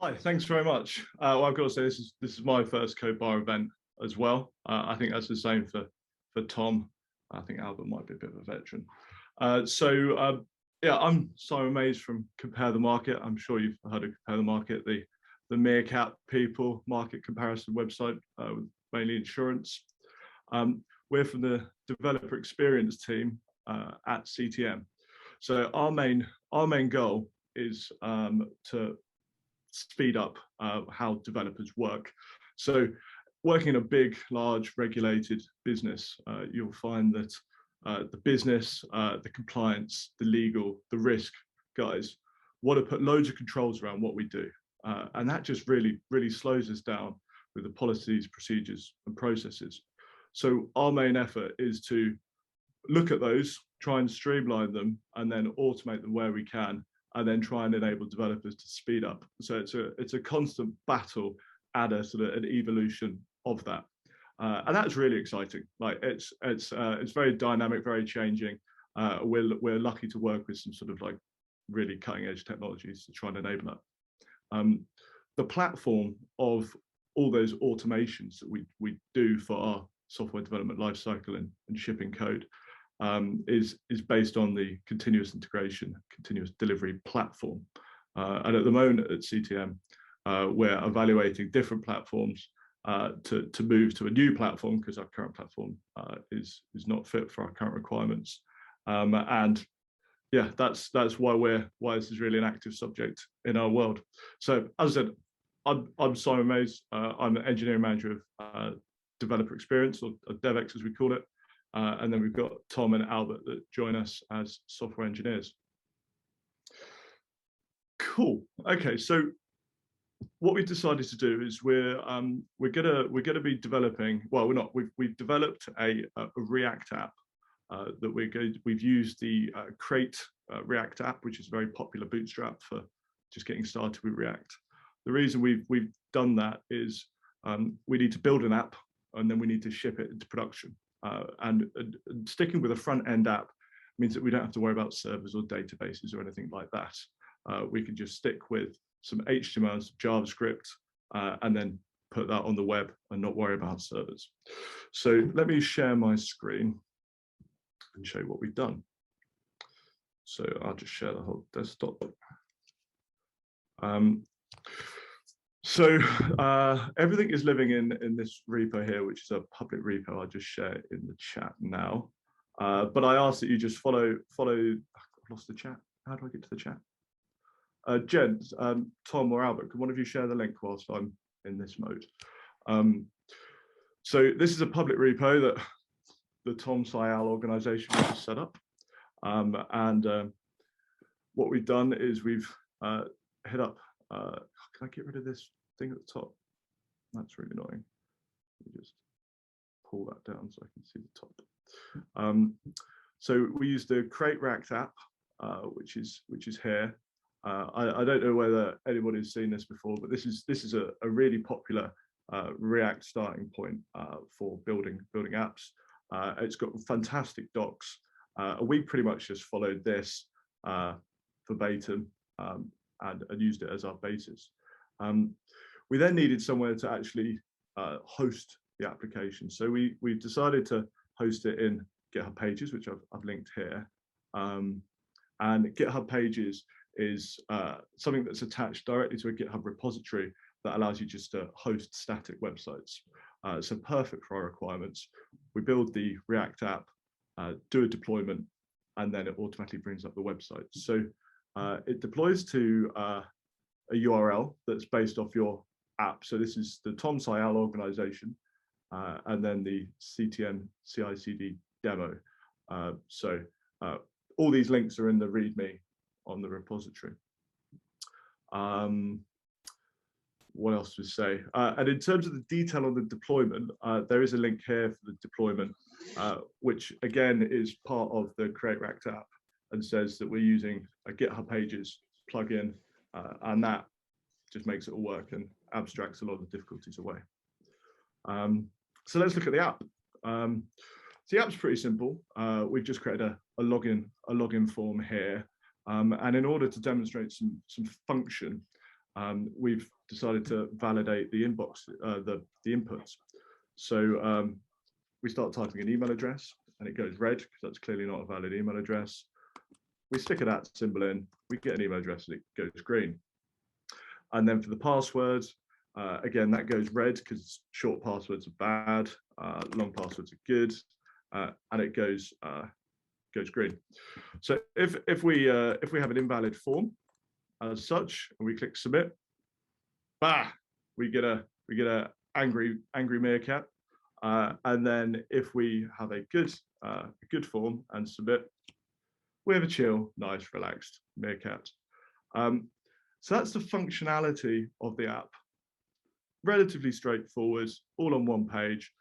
Hi, thanks very much. Well, I've got to say this is my first codebar event as well. I think that's the same for Tom. I think Albert might be a bit of a veteran. Yeah, I'm Simon Mays from Compare the Market. I'm sure you've heard of Compare the Market, the Meerkat people market comparison website with mainly insurance. We're from the developer experience team at CTM. So our main goal is to speed up how developers work. So working in a big, large, regulated business, you'll find that the business, the compliance, the legal, the risk guys want to put loads of controls around what we do. And that just really slows us down with the policies, procedures, and processes. So our main effort is to look at those, try and streamline them, and then automate them where we can, and then try and enable developers to speed up. So it's a constant battle and a sort of an evolution of that. And that's really exciting. Like it's very dynamic, very changing. We're lucky to work with some sort of like really cutting edge technologies to try and enable that. The platform of all those automations that we do for our software development lifecycle and shipping code is based on the continuous integration, continuous delivery platform. And at the moment at CTM, we're evaluating different platforms to move to a new platform because our current platform is not fit for our current requirements. And yeah, that's why this is really an active subject in our world. So as I said, I'm Simon Mays. I'm the engineering manager of developer experience, or DevX as we call it. And then we've got Tom and Albert that join us as software engineers. Cool. Okay, so what we've decided to do is we're gonna be developing. Well, we're not. We've developed a React app that we've used the Create React app, which is a very popular bootstrap for just getting started with React. The reason we've done that is we need to build an app and then we need to ship it into production. And sticking with a front-end app means that we don't have to worry about servers or databases or anything like that. We can just stick with some HTML, some JavaScript, and then put that on the web and not worry about servers. So let me share my screen and show you what we've done. So I'll just share the whole desktop. So everything is living in this repo here, which is a public repo. I'll just share it in the chat now. But I ask that you just follow. I've lost the chat. How do I get to the chat? Jen, Tom, or Albert, can one of you share the link whilst I'm in this mode? So this is a public repo that the Tom Sayal organization has set up. What we've done is we've hit up. Can I get rid of this thing at the top? That's really annoying. Let me just pull that down so I can see the top. So we use the Create React app, which is here. I don't know whether anybody's seen this before, but this is a really popular React starting point for building apps. It's got fantastic docs. We pretty much just followed this verbatim and used it as our basis. We then needed somewhere to actually host the application. So we've decided to host it in GitHub Pages, which I've linked here. And GitHub Pages is something that's attached directly to a GitHub repository that allows you just to host static websites. So perfect for our requirements. We build the React app, do a deployment, and then it automatically brings up the website. So it deploys to a URL that's based off your app. So this is the Tom Sayal organization, and then the CTM CI/CD demo. So all these links are in the README on the repository. What else to say? And in terms of the detail on the deployment, there is a link here for the deployment, which again is part of the Create React app and says that we're using a GitHub Pages plugin, and that just makes it all work and abstracts a lot of the difficulties away. So let's look at the app. So the app's pretty simple. We've just created a login form here. And in order to demonstrate some function, we've decided to validate the inbox, the inputs. So we start typing an email address and it goes red because that's clearly not a valid email address. We stick an @ symbol in, we get an email address and it goes green. And then for the password, again, that goes red because short passwords are bad, long passwords are good, and it goes green. So if we have an invalid form as such, and we click submit, bah, we get a angry meerkat. And then if we have a good form and submit, we have a chill, nice, relaxed meerkat. So that's the functionality of the app. Relatively straightforward, all on one page.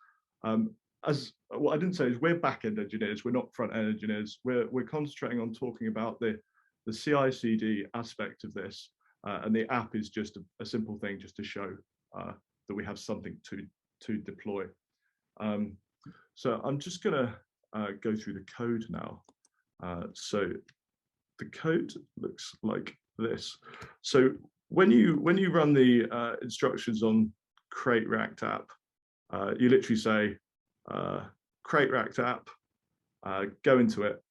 As what I didn't say is we're back-end engineers, we're not front-end engineers. We're concentrating on talking about the CI/CD aspect of this, and the app is just a simple thing just to show that we have something to deploy. So I'm just gonna go through the code now. So the code looks like this. So when you run the instructions on create React app, you literally say create React app, go into it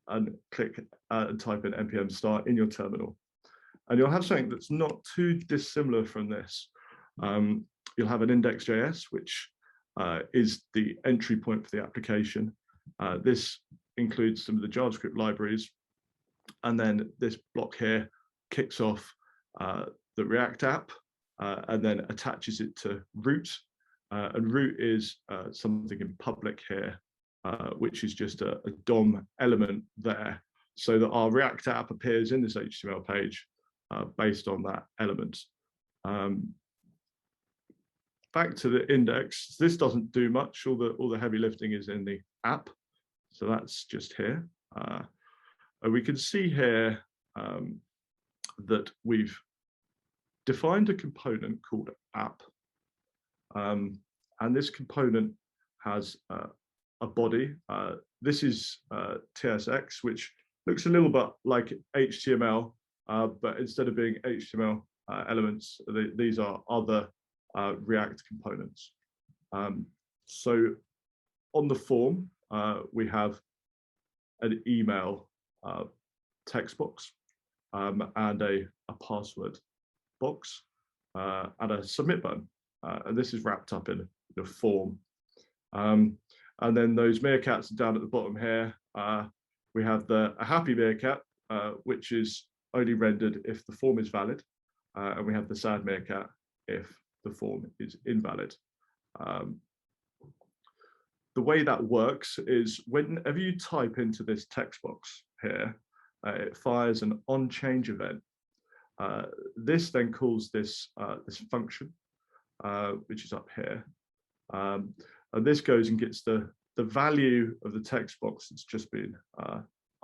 and click and type in npm start in your terminal. And you'll have something that's not too dissimilar from this. You'll have an index.js, which is the entry point for the application. This includes some of the JavaScript libraries. And then this block here kicks off the React app and then attaches it to root. And root is something in public here, which is just a DOM element there, so that our React app appears in this HTML page based on that element. Back to the index, this doesn't do much. All the heavy lifting is in the app, so that's just here. And we can see here that we've defined a component called app. And this component has a body. This is TSX, which looks a little bit like HTML, but instead of being HTML elements, these are other React components. So on the form, we have an email text box and a password box and a submit button. And this is wrapped up in the form. And then those meerkats down at the bottom here, we have a happy meerkat, which is only rendered if the form is valid. And we have the sad meerkat if the form is invalid. The way that works is whenever you type into this text box here, it fires an onChange event. This then calls this function, which is up here. And this goes and gets the value of the text box that's just been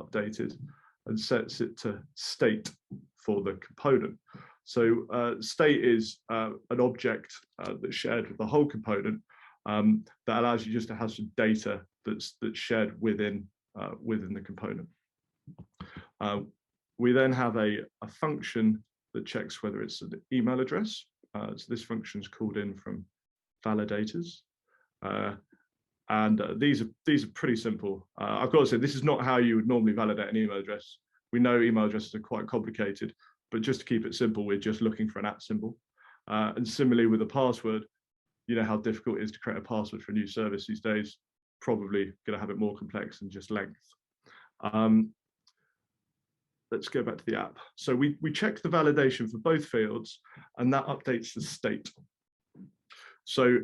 updated and sets it to state for the component. So state is an object that's shared with the whole component that allows you just to have some data that's shared within the component. We then have a function that checks whether it's an email address. So this function is called in from Validators. And these are pretty simple. I've got to say, this is not how you would normally validate an email address. We know email addresses are quite complicated, but just to keep it simple, we're just looking for an @ symbol. And similarly with a password, you know how difficult it is to create a password for a new service these days. Probably going to have it more complex than just length. Let's go back to the app. So we check the validation for both fields, and that updates the state. So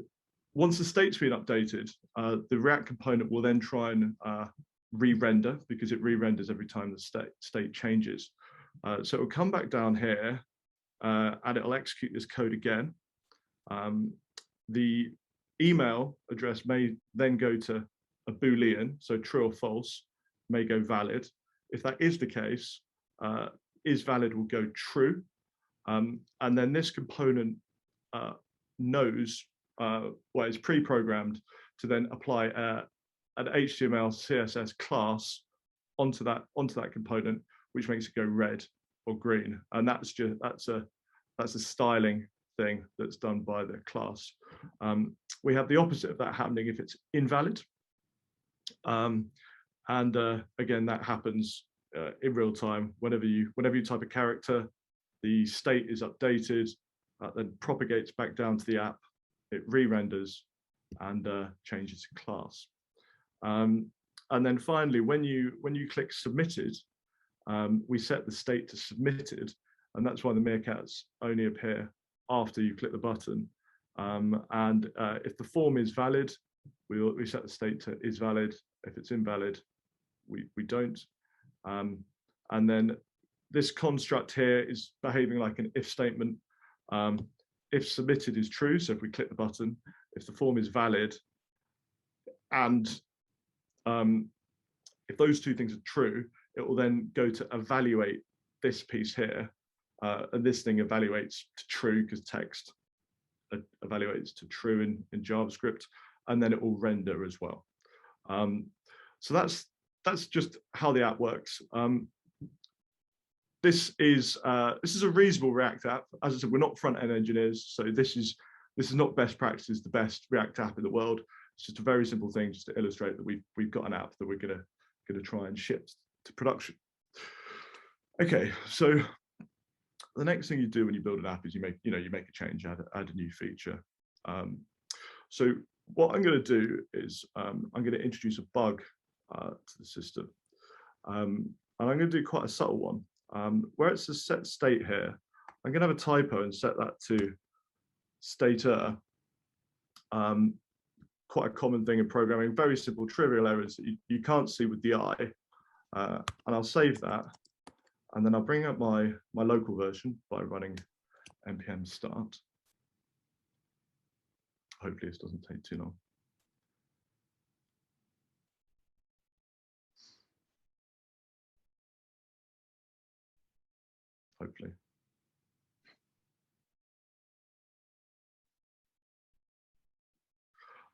once the state's been updated, the React component will then try and re-render, because it re-renders every time the state changes. So it will come back down here, and it'll execute this code again. The email address may then go to a Boolean, so true or false, may go valid. If that is the case, is valid will go true. And then this component knows, well, it's pre-programmed to then apply an HTML CSS class onto that component, which makes it go red or green. And that's That's a styling thing that's done by the class. We have the opposite of that happening if it's invalid. Again, that happens in real time. Whenever you type a character, the state is updated, then propagates back down to the app. It re-renders and changes to class. And then finally, when you click submitted, we set the state to submitted, and that's why the meerkats only appear after you click the button. If the form is valid, we set the state to is valid. If it's invalid, we don't. And then this construct here is behaving like an if statement. If submitted is true, so if we click the button, if the form is valid, and if those two things are true, it will then go to evaluate this piece here. And this thing evaluates to true because text evaluates to true in JavaScript, and then it will render as well. So that's just how the app works. This is a reasonable React app. As I said, we're not front-end engineers, so this is not best practice, the best React app in the world. It's just a very simple thing just to illustrate that we've got an app that we're gonna try and ship to production. Okay, so the next thing you do when you build an app is you make a change, add a new feature. So what I'm going to do is I'm going to introduce a bug to the system, and I'm going to do quite a subtle one. Where it's a set state here, I'm going to have a typo and set that to stater. Quite a common thing in programming, very simple, trivial errors that you can't see with the eye. And I'll save that. And then I'll bring up my local version by running npm start. Hopefully this doesn't take too long. Hopefully.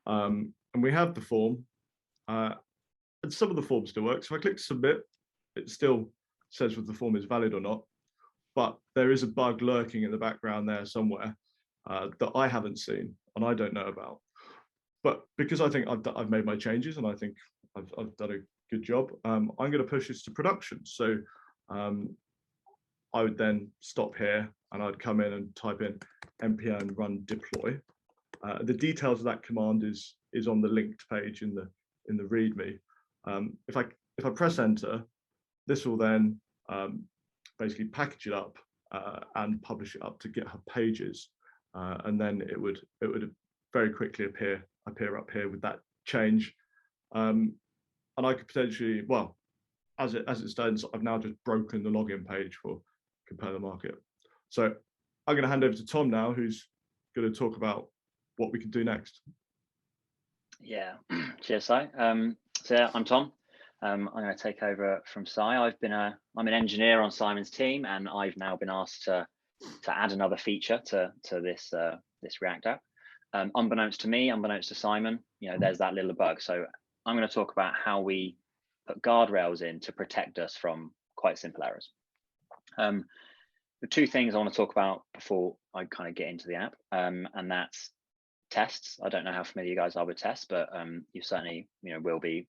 And we have the form. And some of the forms still work. So if I click submit, it still says whether the form is valid or not. But there is a bug lurking in the background there somewhere that I haven't seen and I don't know about. But because I think I've made my changes and I think I've done a good job, I'm going to push this to production. So I would then stop here and I'd come in and type in npm run deploy. The details of that command is on the linked page in the README. If I press enter, this will then basically package it up and publish it up to GitHub Pages, and then it would very quickly appear up here with that change, and I could potentially, well, as it stands, I've now just broken the login page for Compare the Market. So I'm going to hand over to Tom now, who's going to talk about what we can do next. Yeah, cheers, Si. So yeah, I'm Tom. I'm going to take over from Si. I'm an engineer on Simon's team, and I've now been asked to add another feature to this React app. Unbeknownst to me, unbeknownst to Simon, there's that little bug. So I'm going to talk about how we put guardrails in to protect us from quite simple errors. The two things I want to talk about before I kind of get into the app, and that's tests. I don't know how familiar you guys are with tests, but you certainly will be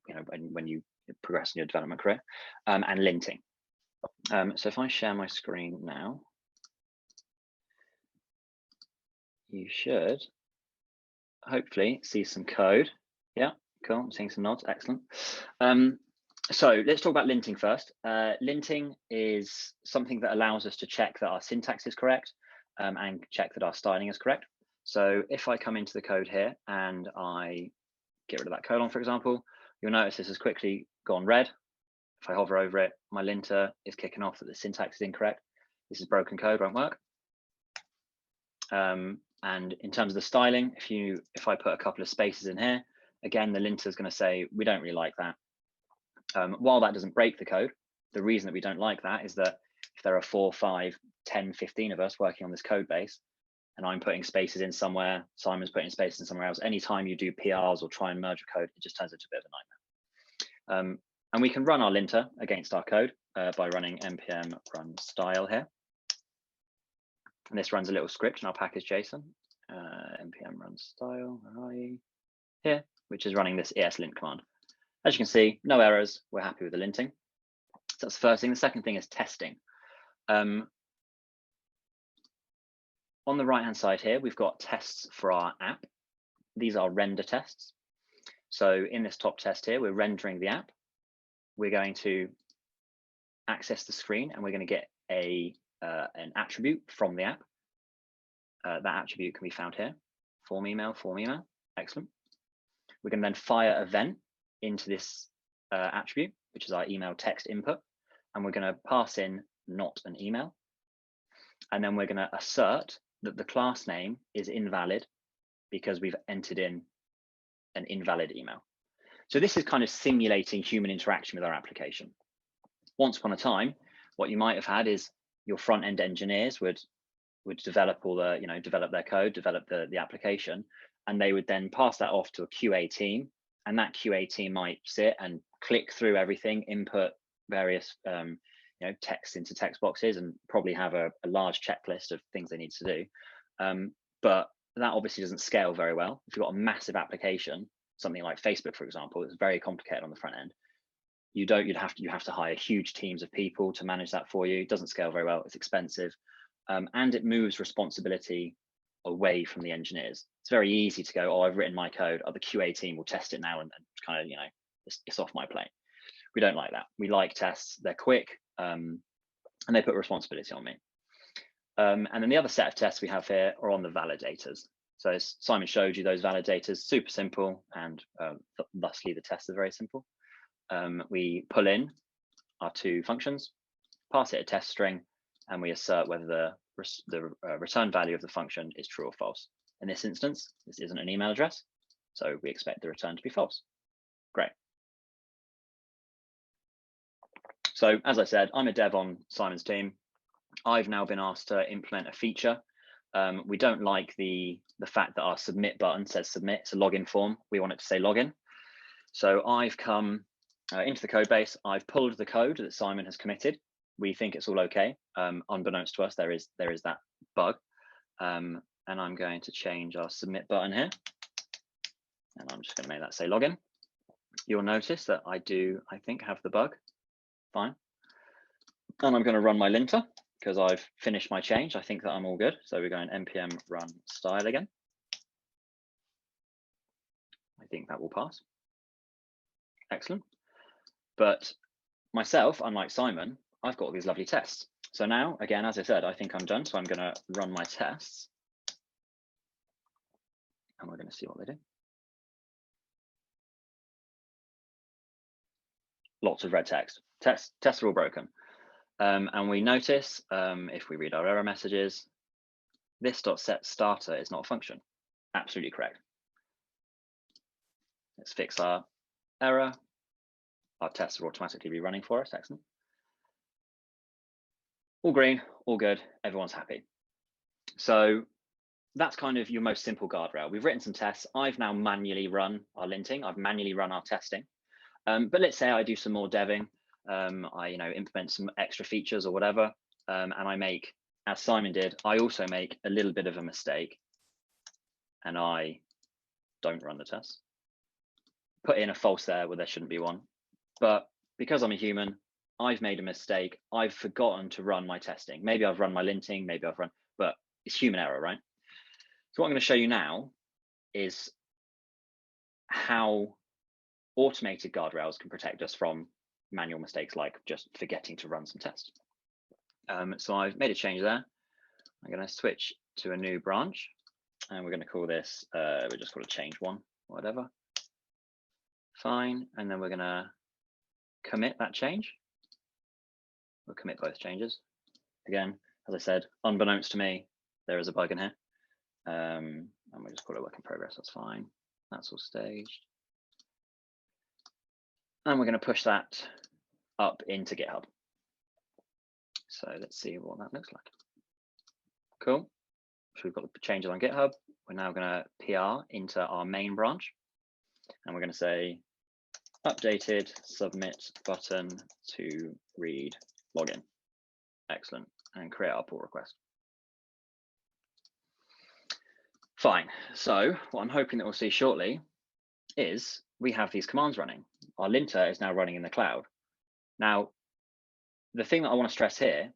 when you progress in your development career, and linting. So if I share my screen now, you should hopefully see some code. Yeah, cool. I'm seeing some nods. Excellent. So let's talk about linting first. Linting is something that allows us to check that our syntax is correct and check that our styling is correct. So if I come into the code here and I get rid of that colon, for example, you'll notice this has quickly gone red. If I hover over it, my linter is kicking off that the syntax is incorrect. This is broken code, won't work. And in terms of the styling, if I put a couple of spaces in here, again, the linter is going to say, we don't really like that. While that doesn't break the code, the reason that we don't like that is that if there are 4, 5, 10, 15 of us working on this code base, and I'm putting spaces in somewhere, Simon's putting spaces in somewhere else, anytime you do PRs or try and merge a code, it just turns into a bit of a nightmare. And we can run our linter against our code by running npm run style here. And this runs a little script in our package JSON. npm run style, where are you? Here, which is running this Eslint command. As you can see, no errors. We're happy with the linting. So that's the first thing. The second thing is testing. On the right-hand side here, we've got tests for our app. These are render tests. So in this top test here, we're rendering the app. We're going to access the screen and we're going to get an attribute from the app. That attribute can be found here. Form email. Excellent. We can then fire an event into this attribute, which is our email text input. And we're going to pass in not an email. And then we're going to assert that the class name is invalid because we've entered in an invalid email. So this is kind of simulating human interaction with our application. Once upon a time, what you might have had is your front-end engineers would develop all the, develop their code, develop the application, and they would then pass that off to a QA team. And that QA team might sit and click through everything, input various text into text boxes, and probably have a large checklist of things they need to do. But that obviously doesn't scale very well. If you've got a massive application, something like Facebook, for example, it's very complicated on the front end. You have to hire huge teams of people to manage that for you. It doesn't scale very well. It's expensive, and it moves responsibility away from the engineers. It's very easy to go, oh, I've written my code. Oh, the QA team will test it now and kind of, it's off my plate. We don't like that. We like tests. They're quick, and they put responsibility on me. And then the other set of tests we have here are on the validators. So as Simon showed you, those validators, super simple, and thusly the tests are very simple. We pull in our two functions, pass it a test string, and we assert whether the return value of the function is true or false. In this instance, this isn't an email address, so we expect the return to be false. Great. So as I said, I'm a dev on Simon's team. I've now been asked to implement a feature. We don't like the fact that our submit button says submit. It's a login form. We want it to say login. So I've come into the code base. I've pulled the code that Simon has committed. We think it's all okay. Unbeknownst to us, there is that bug. And I'm going to change our submit button here. And I'm just going to make that say login. You'll notice that I think, have the bug. Fine. And I'm going to run my linter because I've finished my change. I think that I'm all good. So we're going npm run style again. I think that will pass. Excellent. But myself, unlike Simon, I've got all these lovely tests. So now, again, as I said, I think I'm done. So I'm going to run my tests. And we're going to see what they do. Lots of red text. Tests are all broken. And we notice, if we read our error messages, this.setStarter is not a function. Absolutely correct. Let's fix our error. Our tests are automatically rerunning for us. Excellent. All green, all good. Everyone's happy. So that's kind of your most simple guardrail. We've written some tests. I've now manually run our linting. I've manually run our testing. But let's say I do some more deving. I implement some extra features or whatever, and I make, as Simon did, I also make a little bit of a mistake, and I don't run the test. Put in a false there where there shouldn't be one. But because I'm a human, I've made a mistake. I've forgotten to run my testing. Maybe I've run my linting, maybe I've run, but it's human error, right? So what I'm going to show you now is how automated guardrails can protect us from manual mistakes like just forgetting to run some tests. So I've made a change there. I'm going to switch to a new branch, and we're going to call this, we're just going to change one, whatever. Fine, and then we're going to commit that change. We'll commit both changes. Again, as I said, unbeknownst to me, there is a bug in here. And we'll just call it work in progress, that's fine. That's all staged. And we're going to push that up into GitHub. So let's see what that looks like. Cool. So we've got the changes on GitHub. We're now going to PR into our main branch. And we're going to say updated submit button to read login. Excellent. And create our pull request. Fine. So what I'm hoping that we'll see shortly is we have these commands running. Our linter is now running in the cloud. Now, the thing that I want to stress here,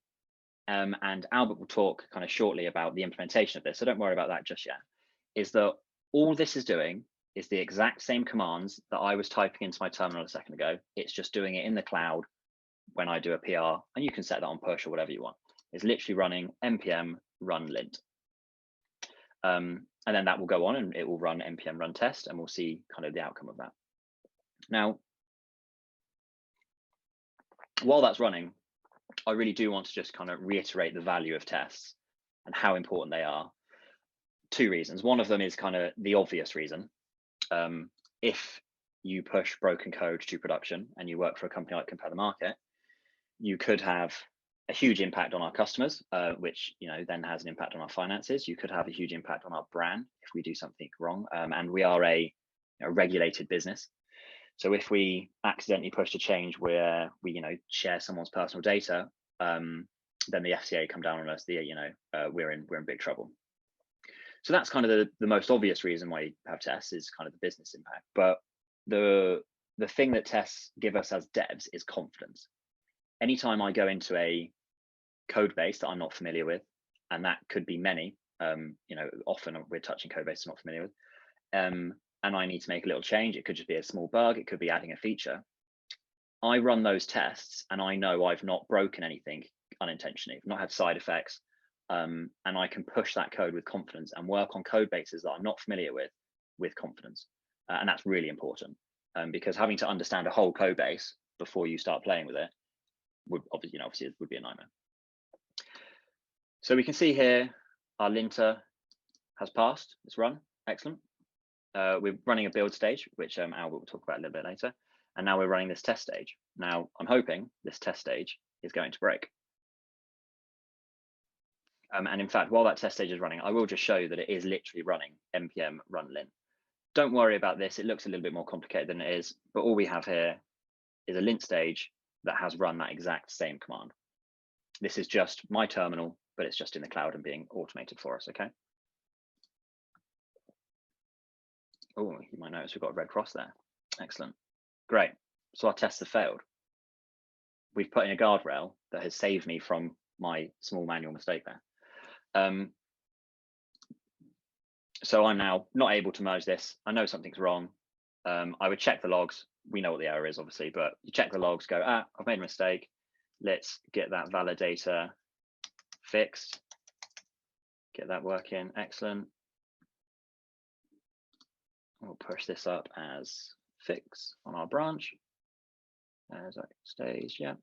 and Albert will talk kind of shortly about the implementation of this, so don't worry about that just yet, is that all this is doing is the exact same commands that I was typing into my terminal a second ago. It's just doing it in the cloud when I do a PR, and you can set that on push or whatever you want. It's literally running npm run lint. And then that will go on and it will run npm run test, and we'll see kind of the outcome of that. Now, while that's running, I really do want to just kind of reiterate the value of tests and how important they are. Two reasons. One of them is kind of the obvious reason. If you push broken code to production and you work for a company like Compare the Market, you could have a huge impact on our customers, which then has an impact on our finances. You could have a huge impact on our brand if we do something wrong. And we are a regulated business. So if we accidentally push a change where we share someone's personal data, then the FCA come down on us. We're in big trouble. So that's kind of the most obvious reason why you have tests, is kind of the business impact. But the thing that tests give us as devs is confidence. Anytime I go into a code base that I'm not familiar with, and that could be many, often we're touching code bases I'm not familiar with, and I need to make a little change. It could just be a small bug, it could be adding a feature. I run those tests and I know I've not broken anything unintentionally, I've not had side effects, and I can push that code with confidence and work on code bases that I'm not familiar with confidence. And that's really important, because having to understand a whole code base before you start playing with it would obviously it would be a nightmare. So we can see here our linter has passed, it's run, excellent. We're running a build stage, which Albert will talk about a little bit later. And now we're running this test stage. Now I'm hoping this test stage is going to break. And in fact, while that test stage is running, I will just show you that it is literally running npm run lint. Don't worry about this, it looks a little bit more complicated than it is, but all we have here is a lint stage that has run that exact same command. This is just my terminal, but it's just in the cloud and being automated for us, okay? Oh, you might notice we've got a red cross there. Excellent, great. So our tests have failed. We've put in a guardrail that has saved me from my small manual mistake there. So I'm now not able to merge this. I know something's wrong. I would check the logs. We know what the error is, obviously, but you check the logs, go, I've made a mistake. Let's get that validator fixed. Get that working, excellent. We'll push this up as fix on our branch. As that stage, yeah.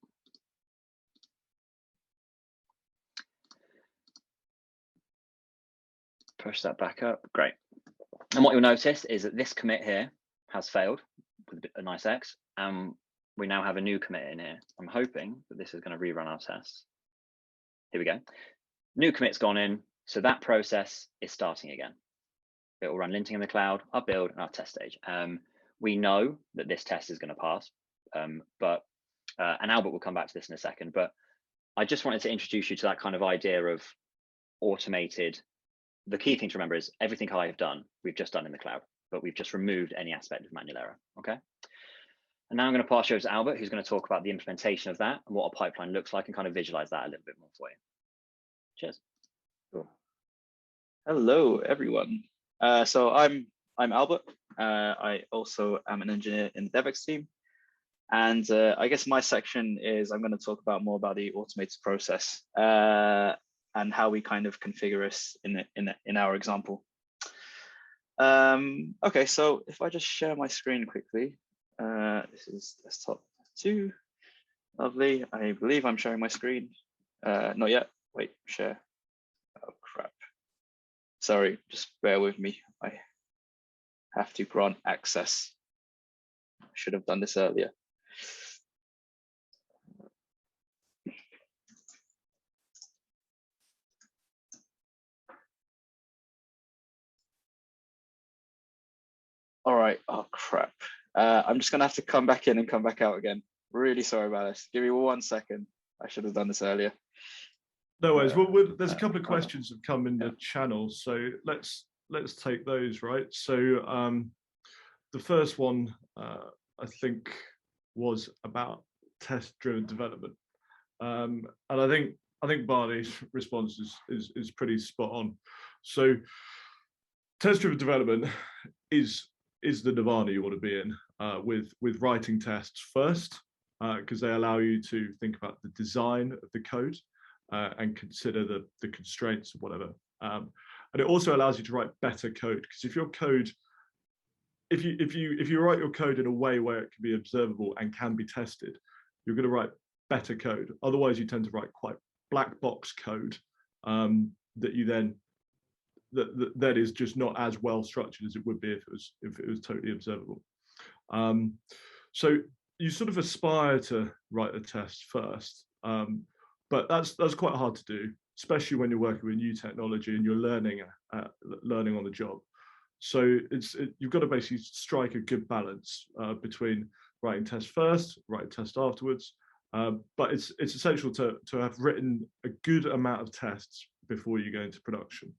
Push that back up, great. And what you'll notice is that this commit here has failed with a nice X, and we now have a new commit in here. I'm hoping that this is going to rerun our tests. Here we go. New commit's gone in, so that process is starting again. It will run linting in the cloud, our build, and our test stage. We know that this test is going to pass, and Albert will come back to this in a second, but I just wanted to introduce you to that kind of idea of automated. The key thing to remember is everything I have done, we've just done in the cloud, but we've just removed any aspect of manual error, okay? And now I'm going to pass you over to Albert, who's going to talk about the implementation of that and what a pipeline looks like and kind of visualize that a little bit more for you. Cheers. Cool. Hello, everyone. So I'm Albert. I also am an engineer in the DevX team. And I guess my section is I'm going to talk about more about the automated process and how we kind of configure this in our example. Okay, so if I just share my screen quickly, this is desktop 2. Lovely. I believe I'm sharing my screen. Not yet. Wait, share. Oh, crap. Sorry, just bear with me. I have to grant access. I should have done this earlier. All right. Oh, crap. I'm just going to have to come back in and come back out again. Really sorry about this. Give me 1 second. I should have done this earlier. No worries. Well, there's a couple of questions that have come in the channel, so let's let's take those, right? So the first one I think was about test-driven development, and I think Barney's response is pretty spot on. So test-driven development is the nirvana you want to be in, with writing tests first, because they allow you to think about the design of the code and consider the constraints of whatever. And it also allows you to write better code, because if your code, if you write your code in a way where it can be observable and can be tested, you're going to write better code. Otherwise, you tend to write quite black box code that you then that is just not as well structured as it would be if it was totally observable. So you sort of aspire to write a test first, but that's quite hard to do, especially when you're working with new technology and you're learning on the job. So you've got to basically strike a good balance between writing tests first, writing tests afterwards. But it's essential to have written a good amount of tests before you go into production.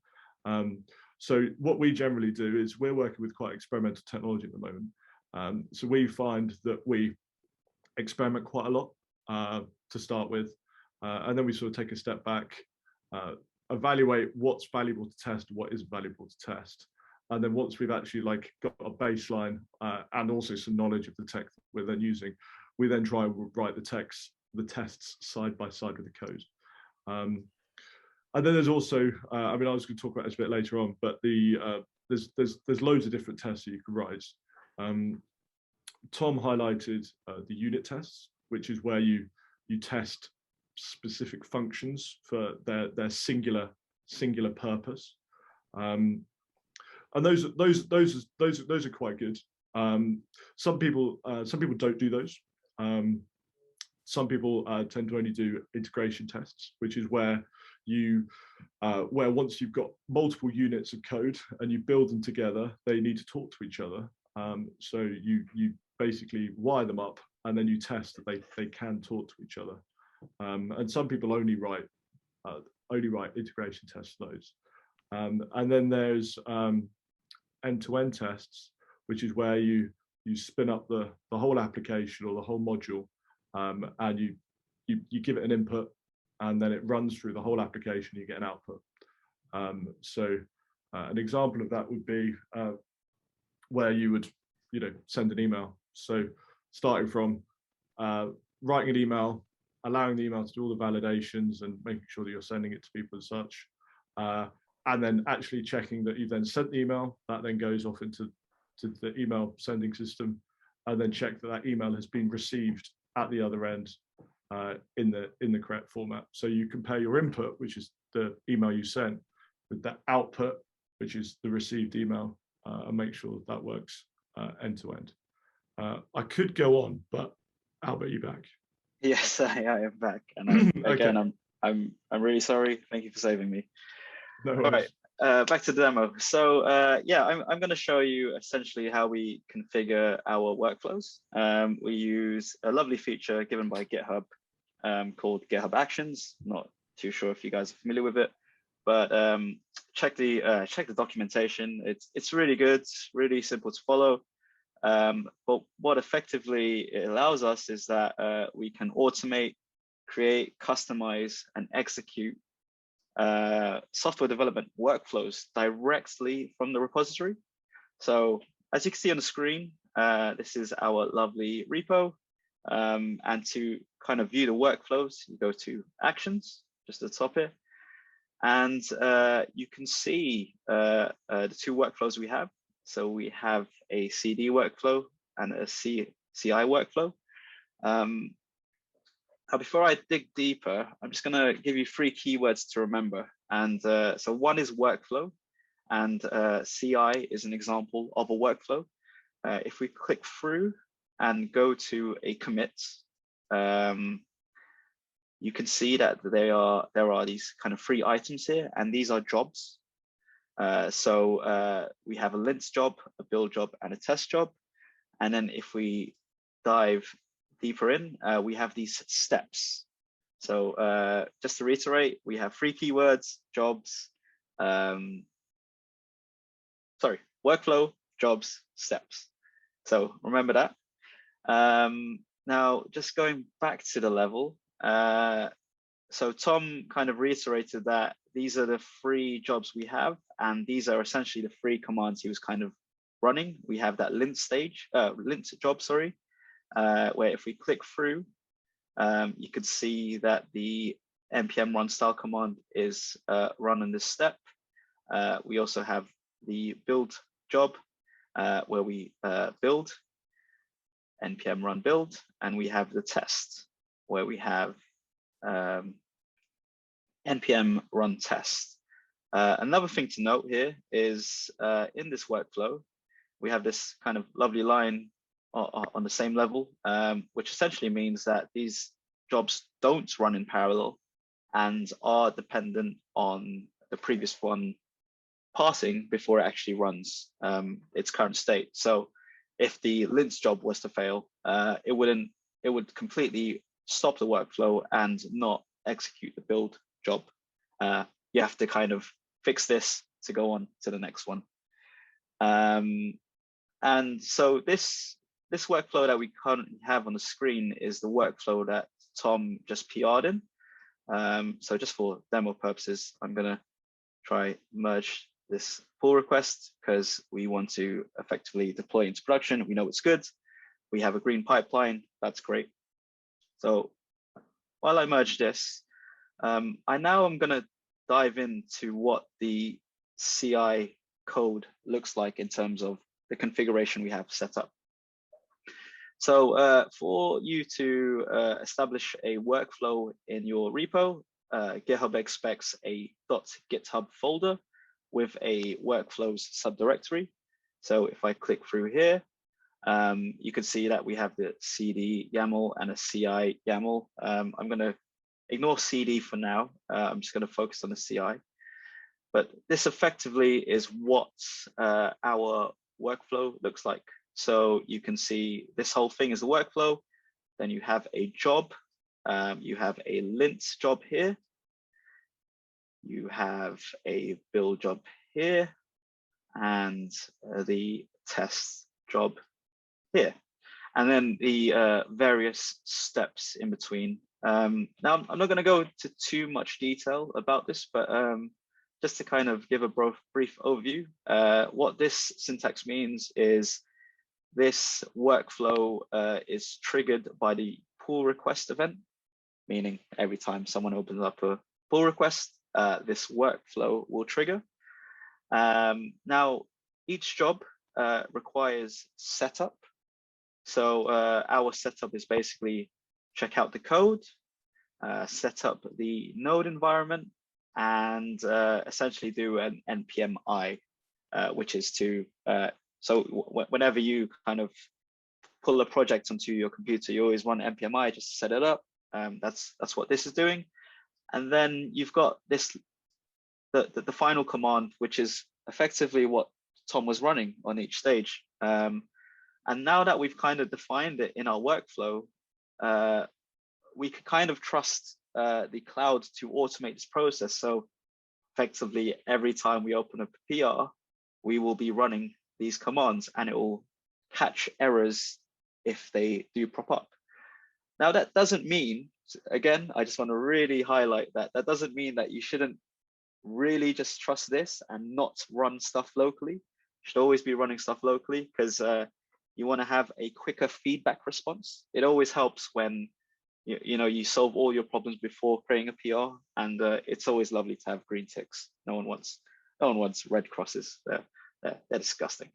So what we generally do is we're working with quite experimental technology at the moment. So we find that we experiment quite a lot to start with, and then we sort of take a step back, evaluate what's valuable to test, what isn't valuable to test. And then once we've actually got a baseline and also some knowledge of the tech that we're then using, we then try and write the tests side by side with the code. And then there's also, I mean, I was going to talk about this a bit later on, but there's loads of different tests that you can write. Tom highlighted the unit tests, which is where you test specific functions for their singular purpose. And those are quite good. Some people don't do those. Some people tend to only do integration tests, which is where where once you've got multiple units of code and you build them together, they need to talk to each other. So you basically wire them up and then you test that they can talk to each other. And some people only write integration tests for those. And then there's end-to-end tests, which is where you spin up the whole application or the whole module, and you give it an input, and then it runs through the whole application. You get an output. So an example of that would be where you would send an email. So starting from writing an email, allowing the email to do all the validations and making sure that you're sending it to people as such. And then actually checking that you've then sent the email. That then goes off into the email sending system, and then check that email has been received at the other end in the correct format. So you compare your input, which is the email you sent, with the output, which is the received email, and make sure that works end to end. I could go on, but Albert, you back? Yes, I am back, and again, okay. I'm really sorry. Thank you for saving me. No worries. All right, back to the demo. So yeah, I'm going to show you essentially how we configure our workflows. We use a lovely feature given by GitHub called GitHub Actions. Not too sure if you guys are familiar with it, but check the documentation. It's really good, really simple to follow. But what effectively it allows us is that we can automate, create, customize, and execute software development workflows directly from the repository. So as you can see on the screen, this is our lovely repo. And to kind of view the workflows, you go to Actions, just at the top here. And you can see the two workflows we have. So we have a CD workflow and a CI workflow. Now, before I dig deeper, I'm just going to give you 3 keywords to remember. And so one is workflow, and CI is an example of a workflow. If we click through and go to a commit, you can see that there are these kind of 3 items here, and these are jobs. So we have a lints job, a build job, and a test job. And then if we dive deeper in, we have these steps. So just to reiterate, we have 3 keywords: jobs, sorry, workflow, jobs, steps. So remember that. Now, just going back to the level, so Tom kind of reiterated that these are the 3 jobs we have, and these are essentially the 3 commands he was kind of running. We have that lint job, sorry, where if we click through, you could see that the npm run style command is run in this step. We also have the build job, where we build, npm run build, and we have the test, where we have npm run test. Another thing to note here is in this workflow, we have this kind of lovely line on the same level, which essentially means that these jobs don't run in parallel and are dependent on the previous one passing before it actually runs its current state. So if the lint job was to fail, it would completely stop the workflow and not execute the build job. You have to kind of fix this to go on to the next one. And so this workflow that we currently have on the screen is the workflow that Tom just PR'd in. So just for demo purposes, I'm gonna try merge this pull request because we want to effectively deploy into production. We know it's good. We have a green pipeline. That's great. So while I merge this, I'm gonna dive into what the CI code looks like in terms of the configuration we have set up. So for you to establish a workflow in your repo, GitHub expects a .github folder with a workflows subdirectory. So if I click through here, you can see that we have the CD YAML and a CI YAML. I'm going to ignore CD for now. I'm just going to focus on the CI. But this effectively is what our workflow looks like. So you can see this whole thing is a workflow. Then you have a job. You have a lint job here. You have a build job here and the test job here. And then the various steps in between. Now, I'm not going to go into too much detail about this, but just to kind of give a brief overview, what this syntax means is this workflow is triggered by the pull request event, meaning every time someone opens up a pull request, this workflow will trigger. Now, each job requires setup. So our setup is basically check out the code, set up the node environment, and essentially do an npm I, which is to, so whenever you kind of pull a project onto your computer, you always run npm I just to set it up. That's what this is doing. And then you've got this, the final command, which is effectively what Tom was running on each stage. And now that we've kind of defined it in our workflow, we could kind of trust the cloud to automate this process. So effectively, every time we open up a PR, we will be running these commands and it will catch errors if they do pop up. Now, that doesn't mean, again, I just want to really highlight that doesn't mean that you shouldn't really just trust this and not run stuff locally. You should always be running stuff locally because you want to have a quicker feedback response. It always helps when you solve all your problems before creating a PR, and it's always lovely to have green ticks. No one wants red crosses. They're disgusting.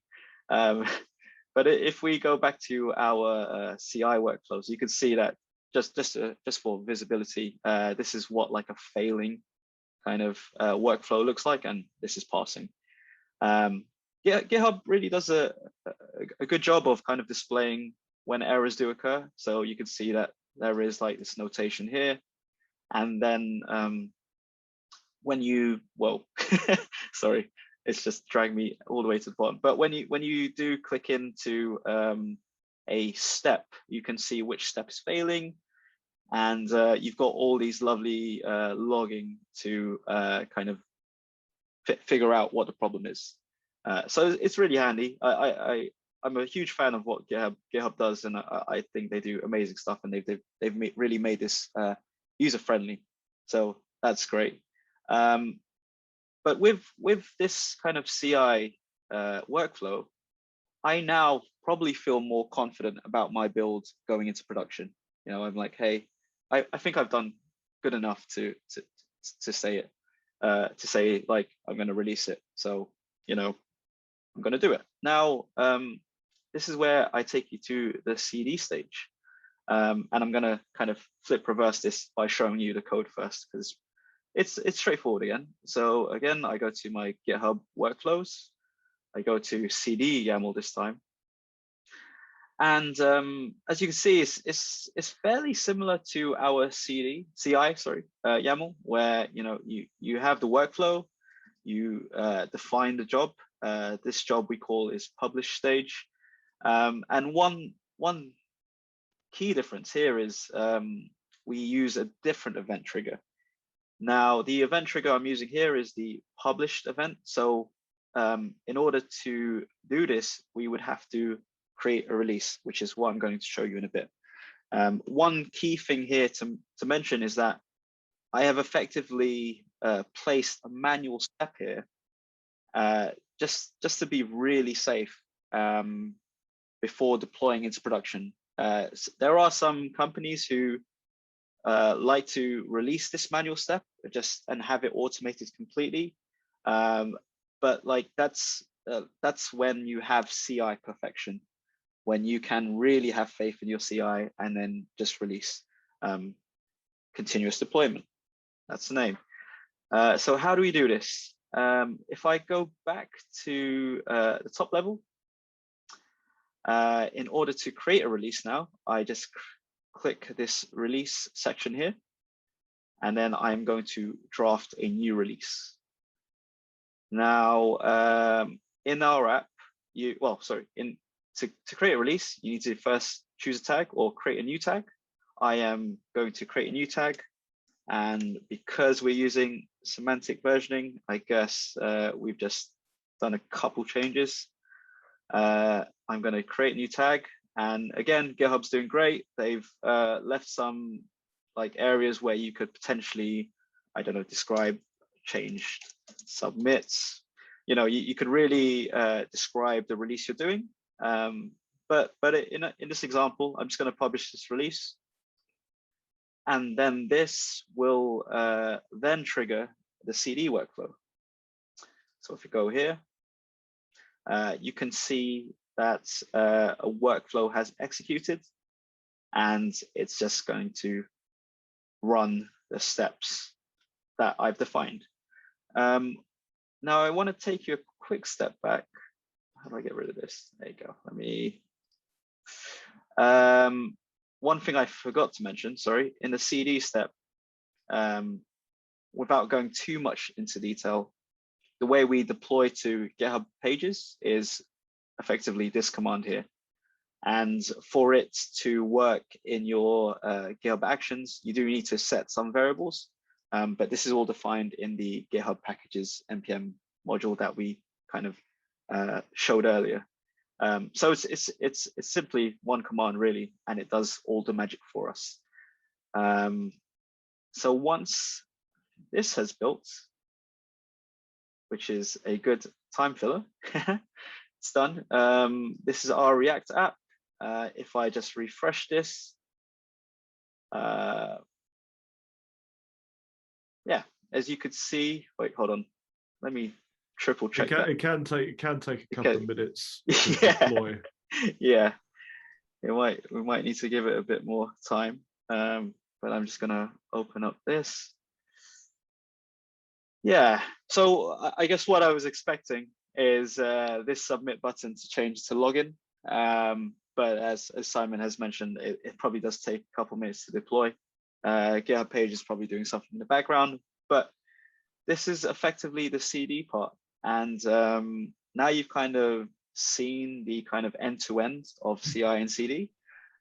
But if we go back to our CI workflows, you can see that just for visibility, this is what like a failing kind of workflow looks like, and this is passing. Yeah, GitHub really does a good job of kind of displaying when errors do occur. So you can see that there is like this notation here, and then when you, well, sorry, it's just dragged me all the way to the bottom. But when you do click into a step, you can see which step is failing, and you've got all these lovely logging to kind of figure out what the problem is. So it's really handy. I'm a huge fan of what GitHub does, and I think they do amazing stuff, and they've really made this user friendly. So that's great. But with this kind of CI workflow, I now probably feel more confident about my build going into production. You know, I'm like, hey, I think I've done good enough to say it, to say like I'm going to release it. So, you know, I'm going to do it. Now, this is where I take you to the CD stage. And I'm going to kind of reverse this by showing you the code first, because it's straightforward again. So again, I go to my GitHub workflows. I go to CD YAML this time. And as you can see, it's fairly similar to our CI YAML, where you have the workflow, you define the job. This job we call is publish stage. And one key difference here is we use a different event trigger. Now, the event trigger I'm using here is the published event. So in order to do this, we would have to create a release, which is what I'm going to show you in a bit. One key thing here to mention is that I have effectively placed a manual step here, just to be really safe before deploying into production. There are some companies who like to release this manual step and have it automated completely, but like that's when you have CI perfection, when you can really have faith in your CI and then just release. Continuous deployment, that's the name. So how do we do this? If I go back to the top level, in order to create a release now, I just click this release section here, and then I'm going to draft a new release. Now, in our app, to create a release, you need to first choose a tag or create a new tag. I am going to create a new tag, and because we're using semantic versioning, I guess we've just done a couple changes. I'm going to create a new tag, and again, GitHub's doing great. They've left some like areas where you could potentially, I don't know, describe, changed, submits. You know, you could really describe the release you're doing. But in this example, I'm just going to publish this release, and then this will then trigger the CD workflow. So if you go here, you can see that a workflow has executed, and it's just going to run the steps that I've defined. Now I want to take you a quick step back. How do I get rid of this? There you go. Let me. One thing I forgot to mention, sorry, in the CD step, without going too much into detail, the way we deploy to GitHub Pages is effectively this command here. And for it to work in your GitHub Actions, you do need to set some variables, but this is all defined in the GitHub Packages NPM module that we kind of showed earlier. So it's simply one command really, and it does all the magic for us. So once this has built, which is a good time filler, it's done. This is our React app. If I just refresh this, yeah, as you could see, wait, hold on, let me triple check that. It can take a couple of minutes to yeah. deploy. Yeah, we might need to give it a bit more time, but I'm just gonna open up this. Yeah, so I guess what I was expecting is this submit button to change to login, but as Simon has mentioned, it probably does take a couple minutes to deploy. GitHub Page is probably doing something in the background, but this is effectively the CD part. And now you've kind of seen the kind of end-to-end of CI and CD.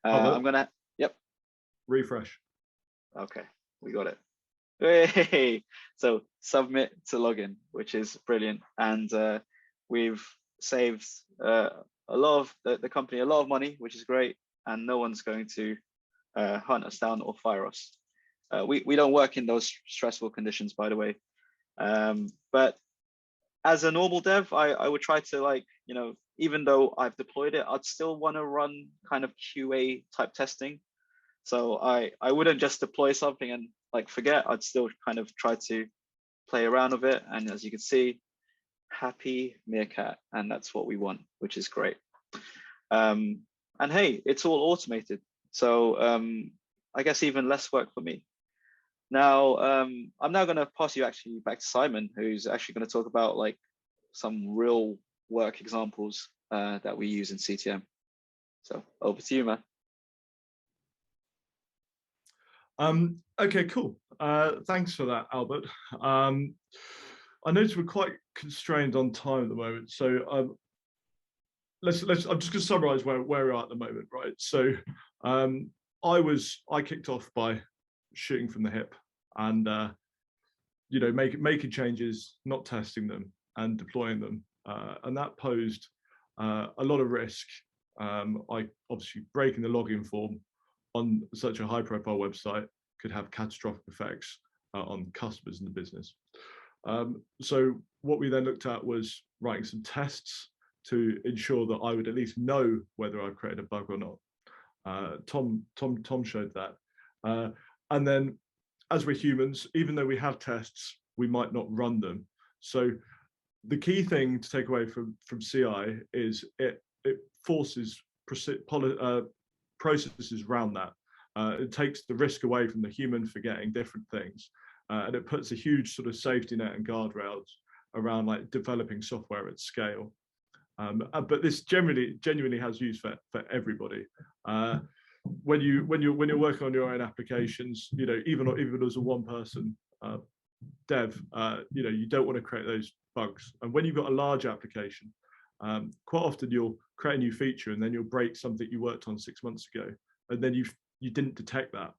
I'm gonna, yep. Refresh. Okay, we got it. Hey, so submit to login, which is brilliant. And we've saved a lot of the company a lot of money, which is great, and no one's going to hunt us down or fire us. We don't work in those stressful conditions, by the way. But as a normal dev, I would try to, like, you know, even though I've deployed it, I'd still want to run kind of QA type testing. So I wouldn't just deploy something and like forget. I'd still kind of try to play around with it. And as you can see, happy meerkat, and that's what we want, which is great. And hey, it's all automated. So I guess even less work for me. Now, I'm now going to pass you actually back to Simon, who's actually going to talk about like some real work examples that we use in CTM. So over to you, man. Okay, cool. Thanks for that, Albert. I noticed we're quite constrained on time at the moment, so I'm just going to summarize where we're at the moment, right? So I kicked off by shooting from the hip and you know, making changes, not testing them, and deploying them, and that posed a lot of risk. I obviously breaking the login form on such a high-profile website could have catastrophic effects on customers in the business. So what we then looked at was writing some tests to ensure that I would at least know whether I've created a bug or not. Tom showed that. And then, as we're humans, even though we have tests, we might not run them. So the key thing to take away from CI is it forces processes around that. It takes the risk away from the human forgetting different things, and it puts a huge sort of safety net and guardrails around like developing software at scale. But this genuinely has use for everybody. When you're working on your own applications, you know, even as a one-person dev, you know, you don't want to create those bugs. And when you've got a large application, quite often you'll create a new feature and then you'll break something you worked on 6 months ago, and then you didn't detect that.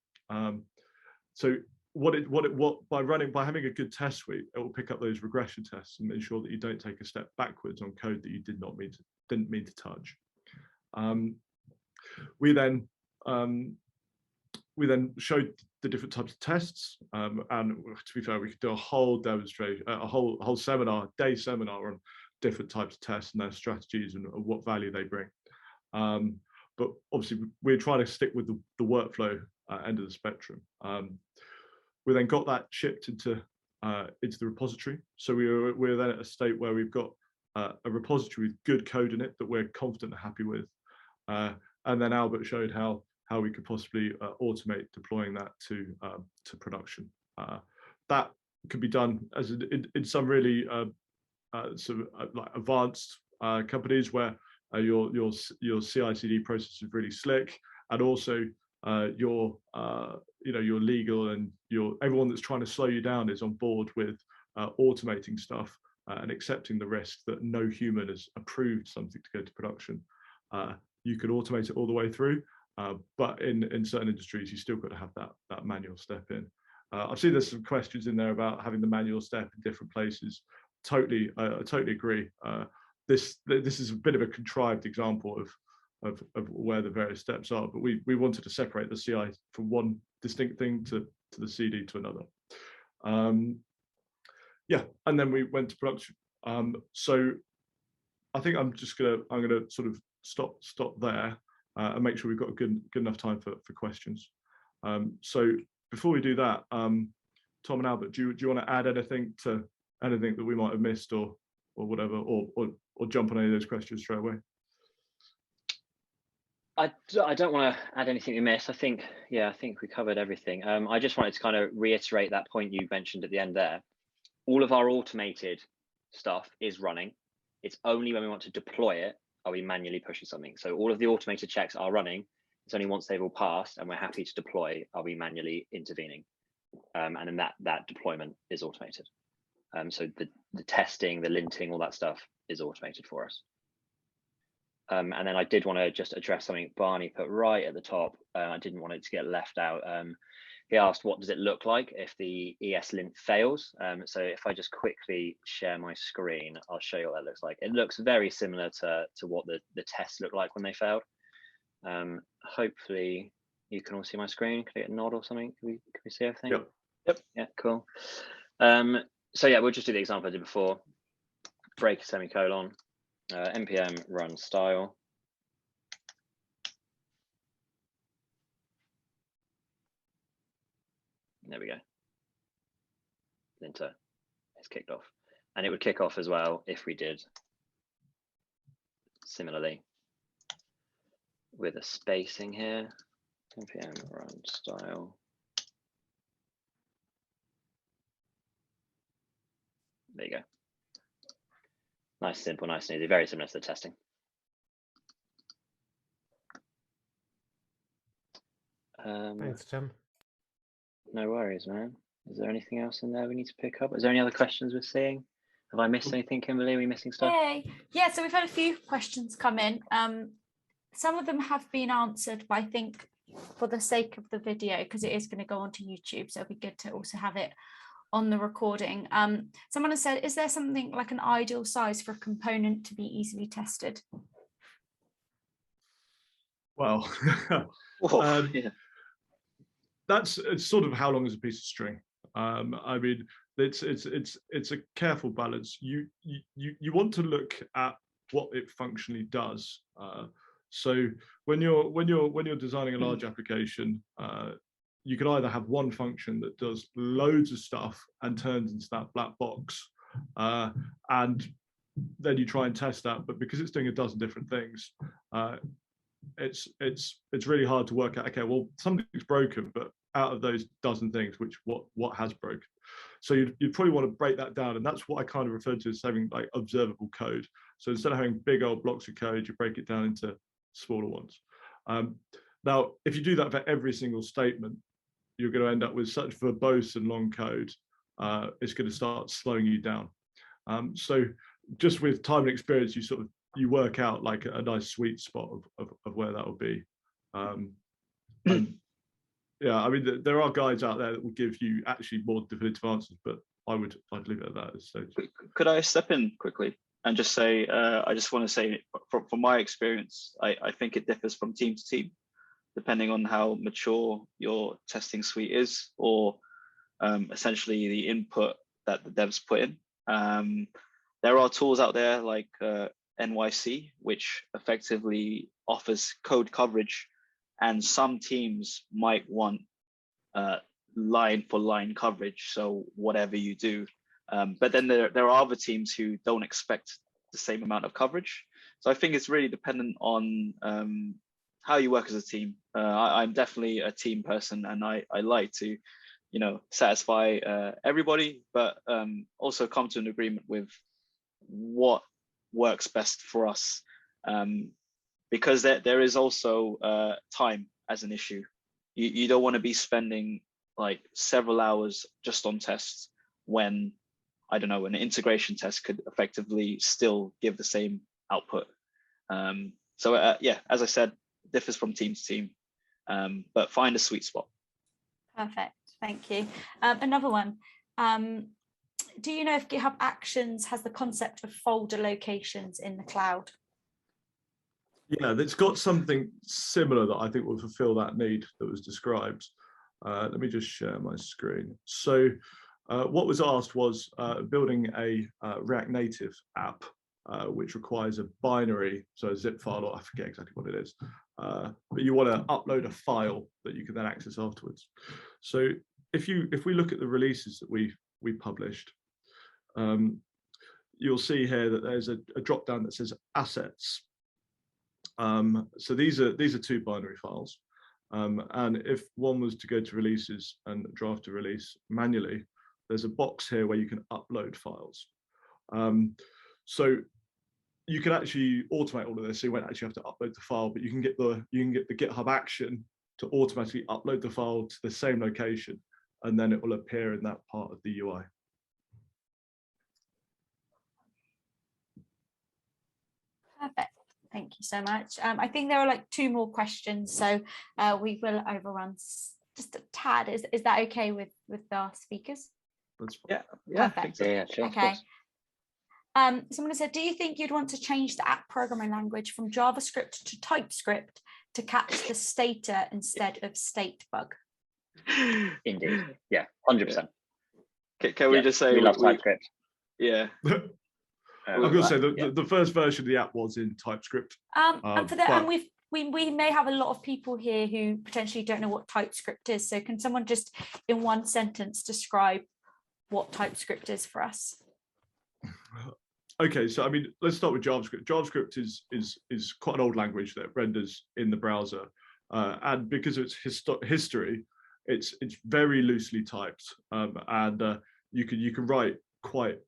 So by having a good test suite, it will pick up those regression tests and ensure that you don't take a step backwards on code that you didn't mean to touch. We then showed the different types of tests, and to be fair, we could do a whole demonstration, a whole day seminar on different types of tests and their strategies and what value they bring. But obviously, we're trying to stick with the workflow end of the spectrum. We then got that shipped into the repository. So we're then at a state where we've got a repository with good code in it that we're confident and happy with. And then Albert showed how we could possibly automate deploying that to production. That could be done as in some really sort of like advanced companies where your CI/CD process is really slick, and also your legal and everyone that's trying to slow you down is on board with automating stuff and accepting the risk that no human has approved something to go to production. You could automate it all the way through, but in certain industries, you still got to have that manual step in. I've seen there's some questions in there about having the manual step in different places. I totally agree. This is a bit of a contrived example of where the various steps are, but we wanted to separate the CI from one distinct thing to the CD to another. Yeah, and then we went to production. So I think I'm gonna sort of stop there and make sure we've got a good enough time for questions. So before we do that, Tom and Albert, do you want to add anything that we might have missed or whatever, or jump on any of those questions straight away? I don't want to add anything we missed. I think we covered everything. I just wanted to kind of reiterate that point you mentioned at the end there. All of our automated stuff is running. It's only when we want to deploy it are we manually pushing something. So all of the automated checks are running. It's only once they've all passed and we're happy to deploy are we manually intervening. And then that deployment is automated. So the testing, the linting, all that stuff is automated for us. And then I did want to just address something Barney put right at the top. I didn't want it to get left out. He asked, what does it look like if the Eslint fails? So if I just quickly share my screen, I'll show you what that looks like. It looks very similar to what the tests look like when they failed. Hopefully you can all see my screen. Can I get a nod or something? Can we see everything? Yep. Yep. Yeah, cool. So yeah, we'll just do the example I did before. Break a semicolon, npm run style. There we go. Linter is kicked off. And it would kick off as well if we did similarly with a spacing here. npm run style. There you go. Nice, simple, nice and easy. Very similar to the testing. Thanks, Tim. No worries, man. Is there anything else in there we need to pick up? Is there any other questions we're seeing? Have I missed anything, Kimberly? Are we missing stuff? Hey. Yeah, so we've had a few questions come in. Some of them have been answered, but I think for the sake of the video, because it is going to go onto YouTube, so it'll be good to also have it on the recording. Someone has said, is there something like an ideal size for a component to be easily tested? Well, Yeah. it's sort of how long is a piece of string. I mean, it's a careful balance. You want to look at what it functionally does. So when you're designing a large application, you can either have one function that does loads of stuff and turns into that black box, and then you try and test that. But because it's doing a dozen different things, it's really hard to work out. Okay, well, something's broken, but out of those dozen things, what has broken? So you'd probably want to break that down, and that's what I kind of refer to as having like observable code. So instead of having big old blocks of code, you break it down into smaller ones. Now, if you do that for every single statement, you're going to end up with such verbose and long code. It's going to start slowing you down. So just with time and experience, you work out like a nice sweet spot of where that will be. And yeah, I mean, there are guides out there that will give you actually more definitive answers, but I'd leave it at that at this stage. Could I step in quickly and just say, I just want to say, from my experience, I think it differs from team to team, depending on how mature your testing suite is, or essentially the input that the devs put in. There are tools out there like NYC, which effectively offers code coverage, and some teams might want line for line coverage, so whatever you do. But then there are other teams who don't expect the same amount of coverage. So I think it's really dependent on how you work as a team. I'm definitely a team person, and I like to, satisfy everybody, but also come to an agreement with what works best for us. Because there is also time as an issue. You don't want to be spending like several hours just on tests when, I don't know, an integration test could effectively still give the same output. So yeah, as I said, differs from team to team, but find a sweet spot. Perfect, thank you. Another one. Do you know if GitHub Actions has the concept of folder locations in the cloud? Yeah, it's got something similar that I think will fulfill that need that was described. Let me just share my screen. So what was asked was building a React Native app, which requires a binary, so a zip file, or I forget exactly what it is, but you want to upload a file that you can then access afterwards. So if we look at the releases that we published, you'll see here that there's a drop down that says assets. So these are two binary files, and if one was to go to releases and draft a release manually, there's a box here where you can upload files. So you can actually automate all of this, so you won't actually have to upload the file, but you can get the GitHub action to automatically upload the file to the same location, and then it will appear in that part of the UI. Perfect. Thank you so much. I think there are like 2 more questions, so we will overrun just a tad. Is that okay with our speakers? That's fine. Yeah. Perfect. Yeah, sure. Okay. Someone said, do you think you'd want to change the app programming language from JavaScript to TypeScript to catch the stater instead of state bug? Indeed. Yeah, 100%. Can we just say we love TypeScript? Yeah. I'm going to say the first version of the app was in TypeScript. And for that, and we may have a lot of people here who potentially don't know what TypeScript is. So can someone just in 1 sentence describe what TypeScript is for us? Okay, so I mean, let's start with JavaScript. JavaScript is quite an old language that renders in the browser, and because of its history, it's very loosely typed, and you can write quite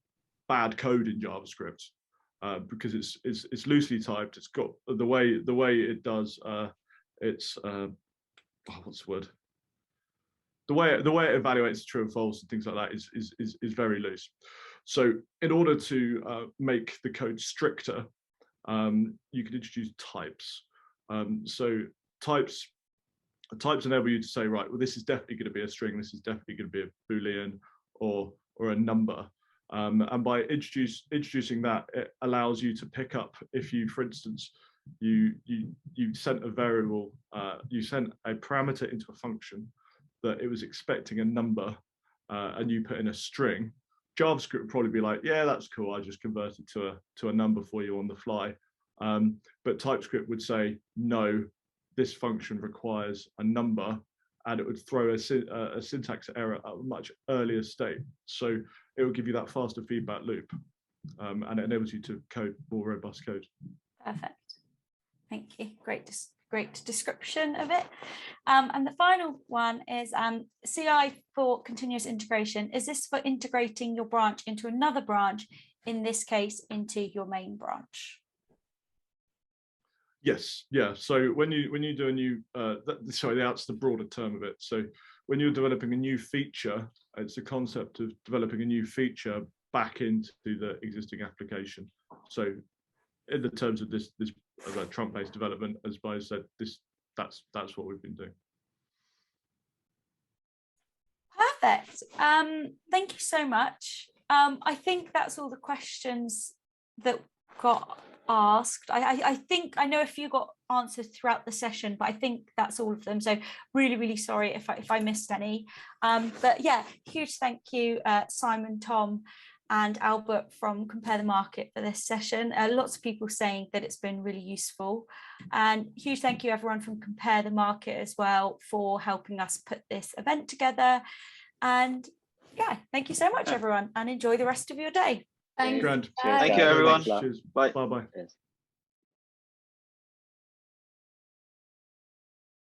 bad code in JavaScript because it's loosely typed. It's got the way it does. What's the word? The way it evaluates true and false and things like that is very loose. So in order to make the code stricter, you can introduce types. So types enable you to say, right, well, this is definitely going to be a string, this is definitely going to be a Boolean or a number. And by introducing that, it allows you to pick up if you, for instance, you sent a variable, you sent a parameter into a function that it was expecting a number, and you put in a string. JavaScript would probably be like, yeah, that's cool. I just converted to a number for you on the fly. But TypeScript would say, no, this function requires a number, and it would throw a syntax error at a much earlier state. So it will give you that faster feedback loop, and it enables you to code more robust code. Perfect. Thank you. Great description of it. And the final one is CI for continuous integration. Is this for integrating your branch into another branch, in this case, into your main branch? Yes, yeah. So when you do a new, that's the broader term of it. So when you're developing a new feature, it's the concept of developing a new feature back into the existing application. So in the terms of this trunk-based development, as Bio said, that's what we've been doing. Perfect. Thank you so much. I think that's all the questions that got asked. I think I know a few got answered throughout the session, but I think that's all of them. So really sorry if I missed any. But yeah, huge thank you, Simon, Tom, and Albert from Compare the Market for this session. Lots of people saying that it's been really useful, and huge thank you everyone from Compare the Market as well for helping us put this event together. And yeah, thank you so much everyone, and enjoy the rest of your day. Thank you, everyone. Cheers. Bye. Bye. Cheers.